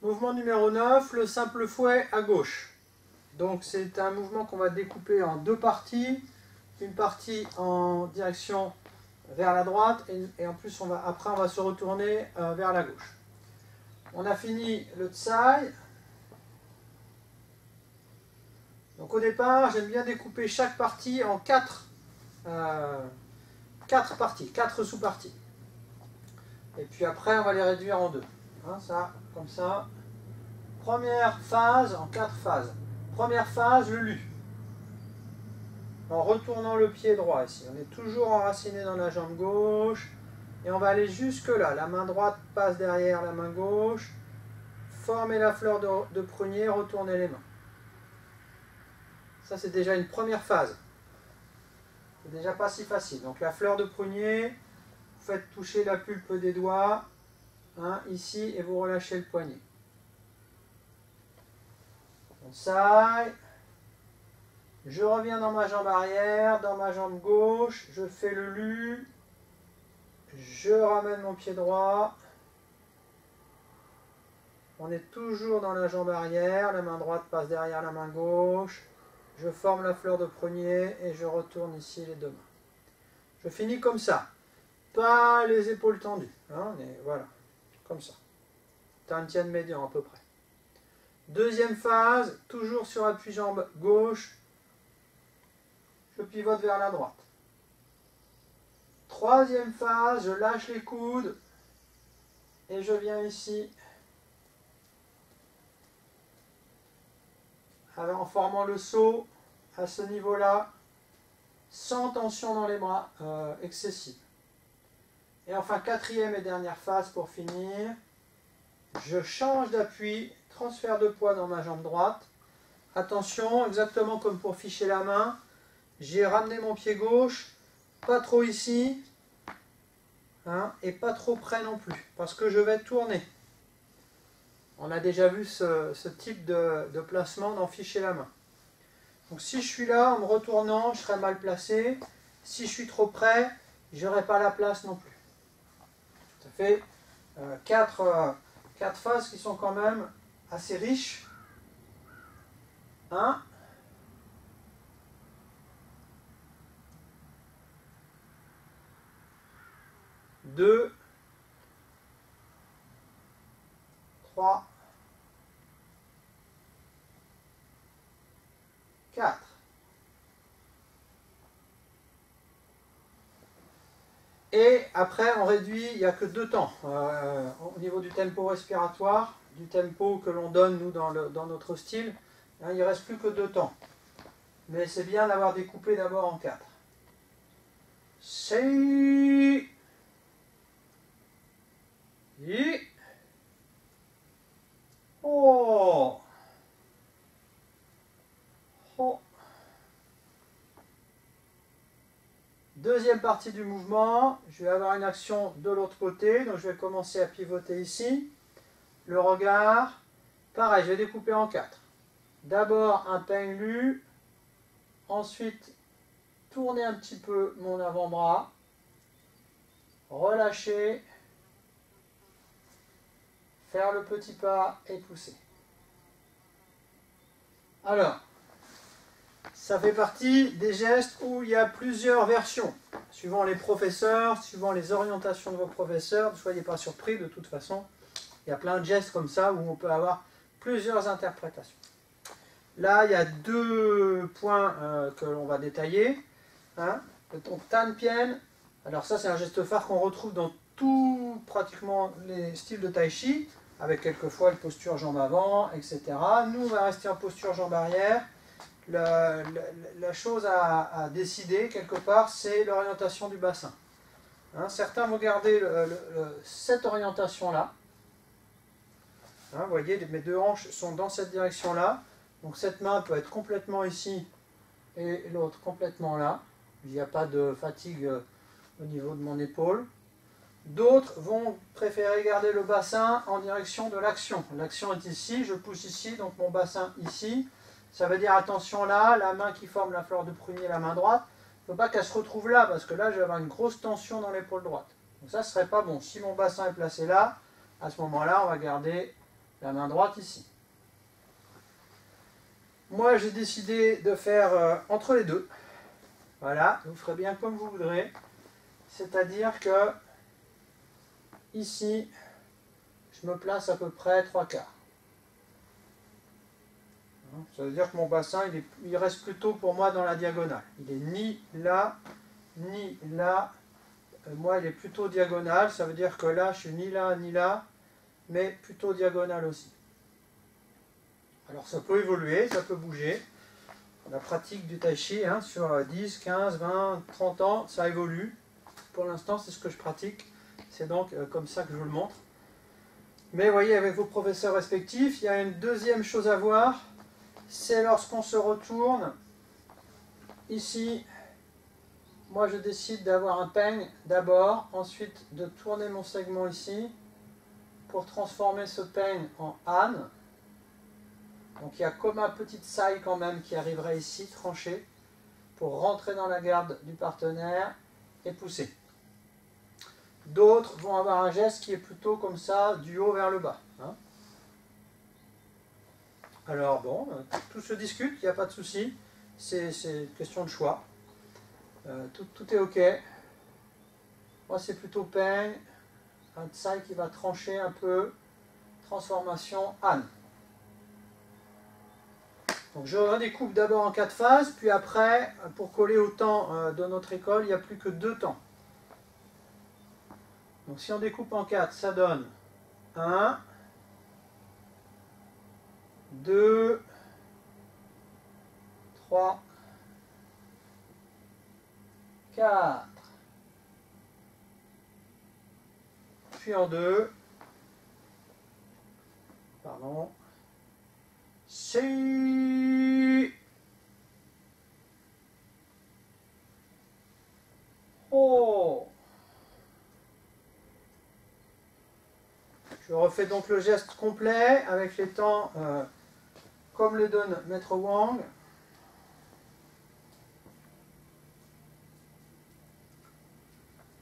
Mouvement numéro 9, le simple fouet à gauche. Donc c'est un mouvement qu'on va découper en deux parties. Une partie en direction vers la droite et en plus après on va se retourner vers la gauche. On a fini le tsai. Donc au départ, j'aime bien découper chaque partie en quatre parties, quatre sous-parties. Et puis après, on va les réduire en deux. Hein, ça, comme ça. Première phase en 4 phases. Première phase, le lu. En retournant le pied droit ici. On est toujours enraciné dans la jambe gauche. Et on va aller jusque là. La main droite passe derrière la main gauche. Former la fleur de prunier, retourner les mains. Ça, c'est déjà une première phase. C'est déjà pas si facile. Donc la fleur de prunier, vous faites toucher la pulpe des doigts, hein, ici, et vous relâchez le poignet. Bonsai. Je reviens dans ma jambe arrière, dans ma jambe gauche, je fais le lu, je ramène mon pied droit. On est toujours dans la jambe arrière, la main droite passe derrière la main gauche. Je forme la fleur de prunier et je retourne ici les deux mains. Je finis comme ça. Pas les épaules tendues. Hein, mais voilà, comme ça. Tantien médian à peu près. Deuxième phase, toujours sur appui jambe gauche. Je pivote vers la droite. Troisième phase, je lâche les coudes. Et je viens ici. En formant le saut à ce niveau-là, sans tension dans les bras excessive. Et enfin, quatrième et dernière phase pour finir, je change d'appui, transfert de poids dans ma jambe droite. Attention, exactement comme pour ficher la main, j'ai ramené mon pied gauche, pas trop ici, hein, et pas trop près non plus, parce que je vais tourner. On a déjà vu ce type de placement dans ficher la main. Donc si je suis là, en me retournant, je serai mal placé. Si je suis trop près, je n'aurai pas la place non plus. Ça fait quatre phases qui sont quand même assez riches. 1. 2. 3. 4. Et après, on réduit, il n'y a que 2 temps. Au niveau du tempo respiratoire, du tempo que l'on donne, nous, dans notre style, hein, il ne reste plus que 2 temps. Mais c'est bien d'avoir découpé d'abord en 4. Sei. I. Oh. Oh. Deuxième partie du mouvement, je vais avoir une action de l'autre côté, donc je vais commencer à pivoter ici. Le regard, pareil, je vais découper en 4. D'abord un peng lu, ensuite tourner un petit peu mon avant-bras, relâcher, faire le petit pas et pousser. Alors, ça fait partie des gestes où il y a plusieurs versions, suivant les professeurs, suivant les orientations de vos professeurs. Ne soyez pas surpris, de toute façon, il y a plein de gestes comme ça où on peut avoir plusieurs interprétations. Là, il y a 2 points que l'on va détailler. Hein. Donc, Tan Pien, alors ça c'est un geste phare qu'on retrouve dans pratiquement les styles de Tai Chi, avec quelquefois une posture jambe avant, etc. Nous, on va rester en posture jambe arrière. La chose à décider, quelque part, c'est l'orientation du bassin. Hein, certains vont garder cette orientation-là. Hein, vous voyez, mes 2 hanches sont dans cette direction-là. Donc cette main peut être complètement ici et l'autre complètement là. Il n'y a pas de fatigue au niveau de mon épaule. D'autres vont préférer garder le bassin en direction de l'action. L'action est ici, je pousse ici, donc mon bassin ici. Ça veut dire attention là, la main qui forme la fleur de prunier, la main droite. Il ne faut pas qu'elle se retrouve là, parce que là, je vais avoir une grosse tension dans l'épaule droite. Donc ça, ce ne serait pas bon. Si mon bassin est placé là, à ce moment-là, on va garder la main droite ici. Moi, j'ai décidé de faire entre les deux. Voilà, vous ferez bien comme vous voudrez. C'est-à-dire que ici, je me place à peu près 3/4. Ça veut dire que mon bassin, il reste plutôt pour moi dans la diagonale. Il est ni là, ni là. Moi, il est plutôt diagonal. Ça veut dire que là, je suis ni là, ni là, mais plutôt diagonal aussi. Alors, ça peut évoluer, ça peut bouger. La pratique du tai chi, hein, sur 10, 15, 20, 30 ans, ça évolue. Pour l'instant, c'est ce que je pratique. C'est donc comme ça que je vous le montre. Mais voyez, avec vos professeurs respectifs, il y a une deuxième chose à voir. C'est lorsqu'on se retourne. Ici, moi je décide d'avoir un peigne d'abord, ensuite de tourner mon segment ici pour transformer ce peigne en âne. Donc il y a comme un petit saille quand même qui arriverait ici, tranché, pour rentrer dans la garde du partenaire et pousser. D'autres vont avoir un geste qui est plutôt comme ça, du haut vers le bas. Hein. Alors bon, tout se discute, il n'y a pas de souci, c'est une question de choix. Tout est ok. Moi c'est plutôt peigne, un tsai qui va trancher un peu, transformation âne. Donc je redécoupe d'abord en 4 phases, puis après, pour coller au temps de notre école, il n'y a plus que 2 temps. Donc si on découpe en 4, ça donne 1, 2, 3, 4, puis en 2, pardon, 6, oh. Je refais donc le geste complet avec les temps comme le donne Maître Wang.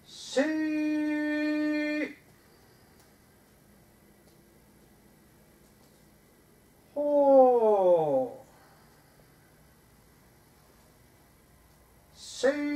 Si. Oh. Si.